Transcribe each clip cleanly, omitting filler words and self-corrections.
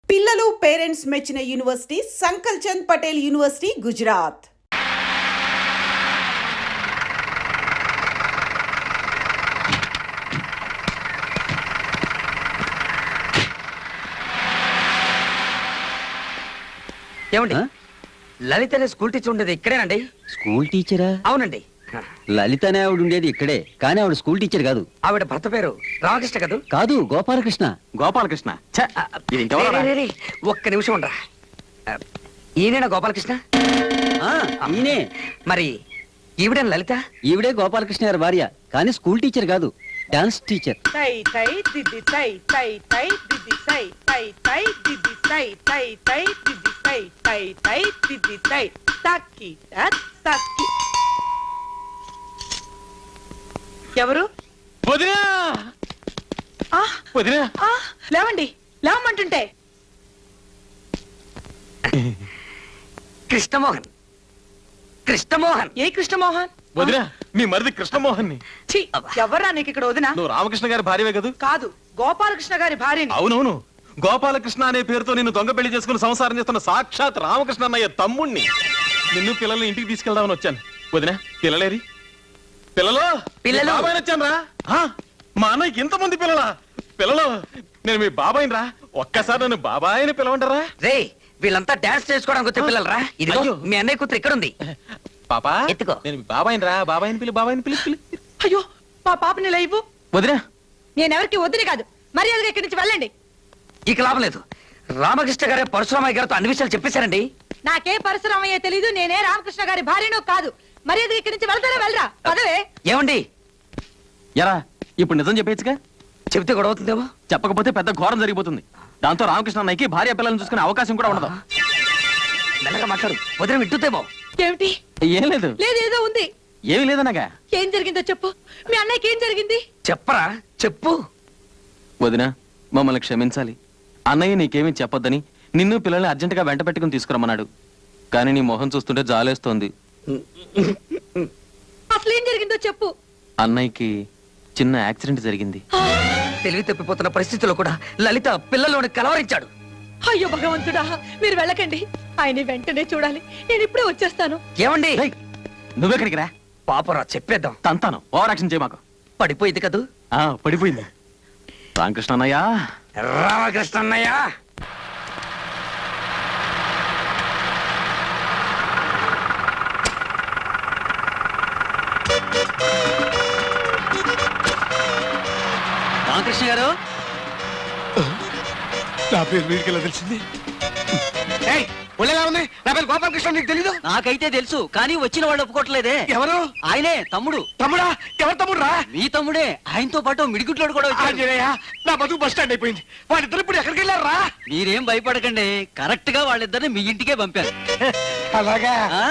పిల్లలు పేరెంట్స్ మెచ్చిన university సంకల్ Chand Patel university Gujarat. ఏమండి, లలిత అనే స్కూల్ టీచర్ ఉండేది ఇక్కడేనండి. స్కూల్ టీచరా? అవునండి. లలిత అనే ఆవిడ ఉండేది ఇక్కడే, కానీ ఆవిడ స్కూల్ టీచర్ కాదు. ఆవిడ భర్త పేరు రామకృష్ణ కదూ? కాదు, గోపాలకృష్ణ. గోపాలకృష్ణ. ఒక్క నిమిషం ఉండరా. ఈయనేనా గోపాలకృష్ణ? ఈయనే. మరి ఈవిడ లలిత? ఈవిడే గోపాలకృష్ణ గారి భార్య, కానీ స్కూల్ టీచర్ కాదు, డాన్స్ టీచర్. తై తై దిది తై తై తై దిది తై తై తై దిది తై తై తై దిది తై తై తై దిది తై తక్కి తక్కి. ఎవరు? వదినా, వదినా. లేవండి, లేవమంటుంటే. కృష్ణమోహన్. కృష్ణమోహన్? ఏ కృష్ణమోహన్? వదినా, నీ మరిది కృష్ణమోహన్ ని. ఎవరా నీకు ఇక్కడ వదినా? నువ్వు రామకృష్ణ గారి భార్యవే కదూ? కాదు, గోపాలకృష్ణ గారి భార్యని. అవునవును, గోపాలకృష్ణ అనే పేరుతో నిన్ను దొంగ పెళ్లి చేసుకుని సంసారం చేస్తున్న సాక్షాత్ రామకృష్ణ అన్నయ్య తమ్ముణ్ణి. నిన్ను పిల్లల్ని ఇంటికి తీసుకెళ్దామని వచ్చాను. వదినా, పిల్లలేరి? పిల్లలు బాబాయ్ వచ్చాను రా. మా అన్నయ్యకి ఇంతమంది పిల్లలా? పిల్లలు, నేను మీ బాబాయ్ రా. ఒక్కసారి నన్ను బాబాయ్ అని పిలవంటారా? రే, వీళ్ళంతా డాన్స్ చేసుకోవడానికి వచ్చే పిల్లలు రా. ఇదిగో మీ అన్నయ్య కూతురు ఇక్కడ ఉంది. పాపా, ఎత్తుకో. నేను మీ బాబాయ్ రా. బాబాయ్ని పిలి, బాబాయ్ని పిలి. అయ్యో, మా పాపని లేవు. వదినా, నేనెవరికి వద్దుని కాదు, మర్యాదగా ఇక్కడి నుంచి వెళ్ళండి. ఇక లాభం లేదు. రామకృష్ణ గారే పరశురామయ్య గారితో అన్ని విషయాలు చెప్పేశారండి. నాకే పరశురామయ్య తెలీదు, నేనే రామకృష్ణ గారి భార్యను కాదు. మర్యాదగా ఇక్కడి నుంచి వెళ్తారా? వెళ్ళరా, పదవే. ఏమండి, ఎరా ఇప్పుడు నిజం చెప్పేచ్చుగా? చెబితే గొడవ అవుతుందేమో. చెప్పకపోతే పెద్ద ఘోరం జరిగిపోతుంది. దాంతో రామకృష్ణ అన్నయ్యకి భార్య పిల్లల్ని చూసుకునే అవకాశం కూడా ఉండదు. మెల్లగా మాట్లాడు, వదిన వింటుందేమో. ఏమిటి? ఏం లేదు. లేదు, ఏదో ఉంది. ఏమీ లేదనగా. ఏం జరిగిందో చెప్పు. మీ అన్నయ్యకి ఏం జరిగింది? చెప్పరా, చెప్పు. వదినా, మమ్మల్ని క్షమించాలి. అన్నయ్య నీకేమీ చెప్పొద్దని నిన్ను పిల్లల్ని అర్జెంటుగా వెంట పెట్టుకుని తీసుకురమ్మన్నాడు. కానీ నీ మొహం చూస్తుంటే జాలేస్తోంది. అసలు ఏం జరిగిందో చెప్పు. అన్నయ్యకి చిన్న యాక్సిడెంట్ జరిగింది. తెలివి తప్పిపోతున్న పరిస్థితిలో కూడా లలిత పిల్లల్లోని కలవరించాడు. అయ్యో భగవంతుడా, మీరు వెళ్ళకండి. ఆయన వెంటనే చూడాలి. నేను ఇప్పుడే వచ్చేస్తాను. ఏమండి, నువ్వెక్కడికి రా. పాపరా, చెప్పేద్దాం. తంతాను, ఓవర్ యాక్షన్ చేయ మాకు. పడిపోయింది కదూ? పడిపోయింది. రామకృష్ణ అన్నయ్య. రామకృష్ణ అన్నయ్య. రామకృష్ణ గారు, నా పేరు వీడికి ఎలా తెలిసింది? ఒళ్ళగా ఉంది. నా పేరు గోపాలకృష్ణ, నీకు తెలీదు? నాకైతే తెలుసు, కానీ వచ్చిన వాళ్ళు ఒప్పుకోవట్లేదే. ఎవరు? ఆయనే, తమ్ముడు. తమ్ముడా? ఎవరు తమ్ముడు రా? మీ తమ్ముడే. ఆయనతో పాటు మిడిగుడ్లోడు కూడా వచ్చాడు. నా బతుకు బస్ స్టాండ్ అయిపోయింది. వాళ్ళిద్దరు ఇప్పుడు ఎక్కడికి వెళ్ళారా? మీరేం భయపడకండి, కరెక్ట్ గా వాళ్ళిద్దరిని మీ ఇంటికే పంపారు. అలాగా? ఆ,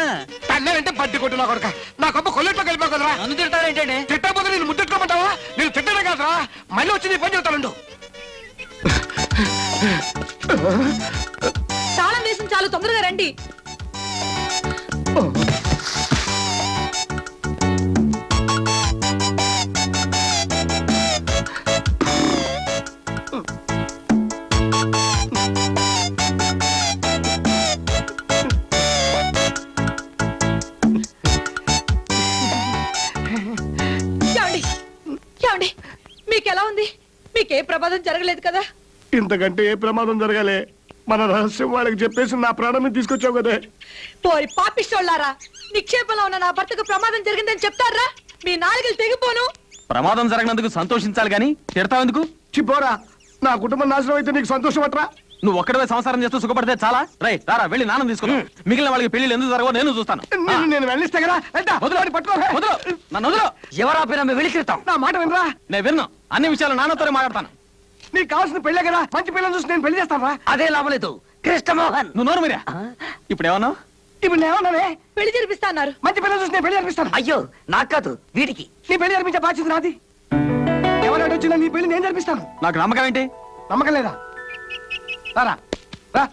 తన్నారంటే బడ్డి కొట్టు నా కొడుక. నా కొమ్మ కొల్లెట్లో కలిపోకదరా. నన్ను తింటారేంటండి? తిట్టకపోతే నేను ముద్దెట్టుకోమంటావా? నేను తిట్టనే కాదురా, మళ్ళీ వచ్చి నీ పని చెబుతానుండు. తాళం వేసిన చాలు, తొందరగా రండి. ఏమండి, మీకెలా ఉంది? మీకే ప్రమాదం జరగలేదు కదా? ఇంతకంటే ఏ ప్రమాదం జరగాలి? మన రహస్యం వాళ్ళకి చెప్పేసి నా ప్రాణం తీసుకొచ్చావు కదే. పోరి పాపిస్తోళ్ళారా, నిక్షేపంలో ఉన్న నా భర్తకు ప్రమాదం జరిగిందని చెప్తారా? మీ నాలుగులు తెగిపోను. ప్రమాదం జరగనందుకు సంతోషించాలి గాని తిడతావెందుకు? చిపోరా, నా కుటుంబం నాశనం అయితే నీకు సంతోషం అట్రా? నువ్వు ఒక్కడవే సంసారం చేస్తూ సుఖపడితే చాలా. రై రారా, వెళ్ళి నాన్న తీసుకున్నా. మిగిలిన వాళ్ళకి పెళ్లి ఎందుకు జరగవో నేను చూస్తాను. నేను వెళ్ళిస్తే కదా. ఎవరాపినా మేము వెళ్ళిస్తాం. నా మాట వినరా? నేను విన్ను. అన్ని విషయాలు నాన్నతోనే మాట్లాడతాను. నీకు కావాల్సిన పెళ్ళే కదా, మంచి పిల్లలు చూసి నేను పెళ్లి చేస్తాను రా. అదే లాభలేదు. కృష్ణమోహన్, నువ్వు నోరు మీరా. ఇప్పుడు ఏమన్నావు? ఇప్పుడు నేనేమన్నానే? పెళ్లి జరిపిస్తా అన్నారు. మంచి పిల్లలు చూసి నేను పెళ్లి జరిపిస్తాను. అయ్యో నాకు కాదు, వీడికి. నీ పెళ్లి జరిపించే బాధ్యత నాది. ఎవరైనా వచ్చినా నీ పెళ్లి నేను జరిపిస్తాను. నాకు నమ్మకం ఏంటి? నమ్మకం లేదా? రారా రా.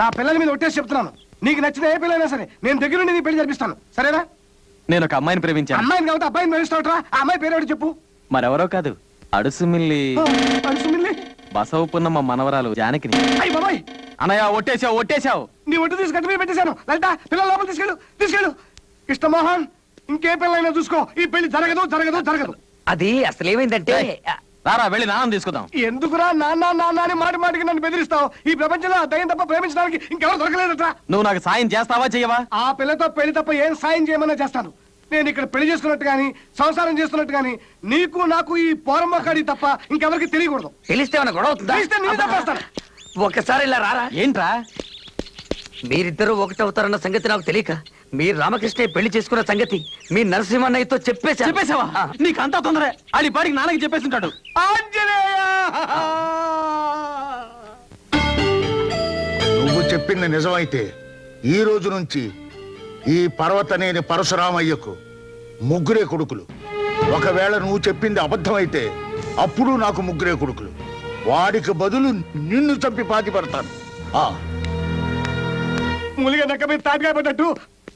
నా పిల్లల మీద ఒట్టేసి చెప్తున్నాను, నీకు నచ్చిన ఏ పిల్లైనా సరే నేను దగ్గర నుండి నీ పెళ్లి జరిపిస్తాను. సరేనా? నేను ఒక అమ్మాయిని ప్రేమించాను. అమ్మాయిని కాబట్టి అబ్బాయిని ప్రేమిస్తావుట్రా? ఆ అమ్మాయి పేరు చెప్పు. మరెవరో కాదు, అడుసుమిల్లి. అడుసుమిల్లి? బసవపున్నమ్మ మనవరాలు జానకిని. అయ్యి బాబాయ్, అనయ్య ఒట్టేశావు. నీ ఒట్టు తీసి గట్టి మీద పెట్టేశాను. లలిత, పిల్లల లోపల తీసుకెళ్ళు. కృష్ణమోహన్, ఇంకే పిల్లలైనా చూసుకో. ఈ పెళ్లి జరగదు. అది అసలు ఏమైందంటే రారా వెళ్ళి నాన్న తీసుకుందాం. ఎందుకురా నాన్న అని మాటికి నన్ను బెదిరిస్తావు? ఈ ప్రపంచంలో ఆ దయ్యం తప్ప ప్రేమించడానికి ఇంకెవరు దొరకలేదట. నువ్వు నాకు సాయం చేస్తావా చెయ్యవా? ఆ పిల్లతో పెళ్లి తప్ప ఏం సాయం చేయమన్నా చేస్తాను. నేను ఇక్కడ పెళ్లి చేసుకున్నట్టు గాని, సంసారం చేస్తున్నట్టు గాని, నీకు నాకు ఈ పోరమ్మకాడి తప్ప ఇంకెవరికి తెలియకూడదు. తెలిస్తే ఏమైనా గొడవ అవుతుందా? తెలిస్తే నేను తప్పేస్తాను. ఒకసారి ఇలా రారా. ఏంట్రా? మీరిద్దరూ ఒకటవుతారన్న సంగతి నాకు తెలియక మీరు రామకృష్ణ పెళ్లి చేసుకున్న సంగతి మీ నరసింహన్నయ్యతో చెప్పేశావా? నీకు అంతా తొందర. అది పాడికి నాన్నకి చెప్పేస్తుంటాడు. నువ్వు చెప్పింది నిజమైతే ఈ రోజు నుంచి ఈ పర్వతనేని పరశురామయ్యకు ముగ్గురే కొడుకులు. ఒకవేళ నువ్వు చెప్పింది అబద్ధమైతే అప్పుడు నాకు ముగ్గురే కొడుకులు. వాడికి బదులు నిన్ను చంపి పాతి పడతాను. మూలిగా నక్క మీద తాటిగా పడ్డట్టు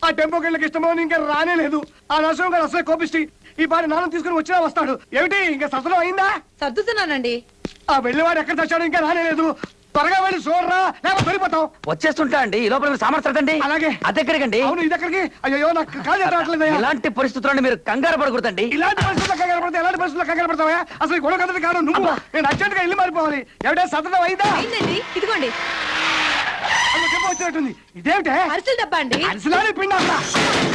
ఆ టెంపో గళ్ళకి ఇష్టమో ఇంకా రానే లేదు. ఆ నరసింహ గారు అసలే కోపిష్టి. ఈ పాటి నాన్న తీసుకుని వచ్చినా వస్తాడు. ఏమిటి ఇంకా ససనం అయిందా? సర్దుతున్నానండి. ఆ వెళ్ళివాడు ఎక్కడ తెచ్చాడు? ఇంకా రానే లేదు. త్వరగా వెళ్ళి చూడరా, లేకపోతే వెళ్ళిపోతాం. వచ్చేస్తుంటా అండి. ఈ లోపల సామర్థ్యండి. అలాగే. అదెక్కడికండి? అవును, ఇది ఎక్కడికి? అయ్యో, నాకు కాలు రావట్లేదు. ఇలాంటి పరిస్థితుల్లో మీరు కంగారు పడకూడదండి. ఇలాంటి పరిస్థితుల్లో కంగారు పడతా? ఎలాంటి పరిస్థితుల్లో కంగారు పడతావా? అసలు గొడవ కదది కాదు నువ్వు. నేను అర్జెంట్ గా ఇల్లు మారిపోవాలి. ఎవడే సతనం అయిందా? అయిందండి, ఇదిగోండి. అందులో చెప్ప వచ్చినట్టుంది. ఇదేమిటే? అరిసెలు డబ్బా అండి. అరిసెలానే పిండి అసలా?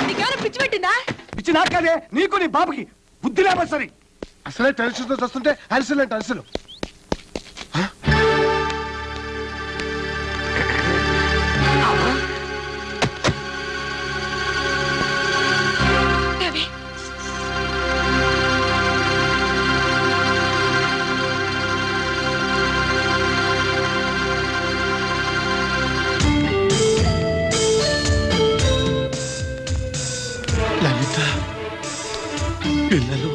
నీకేమైనా పిచ్చి పెట్టిందా? పిచ్చి నాకు కాదే, నీకు నీ బాబుకి బుద్ధి లేకపోతే సరే. అసలే టెన్షన్తో వస్తుంటే అరిసెలు అంటే అరిసెలు. లలిత, పిల్లలు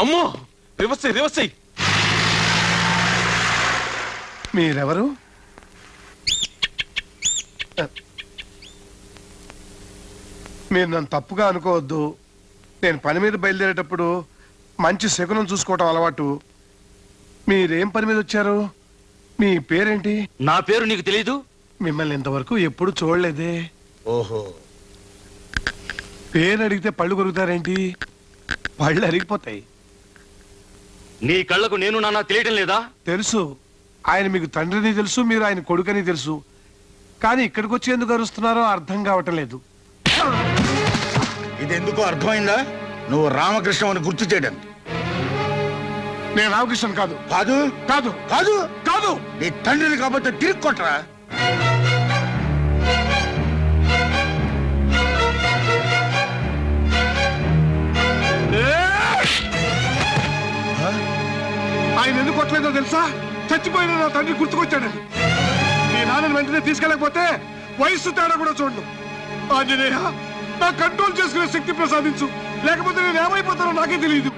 అమ్మో, రివర్స్ చెయ్యి. మీరెవరు? మీరు నన్ను తప్పుగా అనుకోవద్దు. నేను పని మీద బయలుదేరేటప్పుడు మంచి శకునం చూసుకోవటం అలవాటు. మీరేం పని మీద వచ్చారు? మీ పేరేంటి? నా పేరు నీకు తెలీదు? మిమ్మల్ని ఇంతవరకు ఎప్పుడు చూడలేదే. ఓహో, పేరు అడిగితే పళ్ళు కొరుకుతారేంటి? పళ్ళు అరిగిపోతాయి. నీ కళ్ళకు నేను నాన్న తెలియటం లేదా? తెలుసు. ఆయన మీకు తండ్రిని తెలుసు, మీరు ఆయన కొడుకని తెలుసు. కానీ ఇక్కడికి వచ్చి ఎందుకు అరుస్తున్నారో అర్థం కావటం లేదు. ఇది ఎందుకో అర్థమైందా? నువ్వు రామకృష్ణ అని గుర్తు చేయడానికి. నేను రామకృష్ణ కాదు. కాదు కాదు కాదు కాదు. నీ తండ్రిని కాబట్టి తిరిగి కొట్టరా. ఆయన ఎందుకు కొట్టలేదో తెలుసా? చచ్చిపోయిన నా తండ్రి గుర్తుకొచ్చాడని. నీ నాన్నని వెంటనే తీసుకెళ్ళకపోతే వయస్సు తేడా కూడా చూడను. ఆంజనేయ, నా కంట్రోల్ చేసుకునే శక్తి ప్రసాదించు, లేకపోతే నేను ఏమైపోతానో నాకే తెలియదు.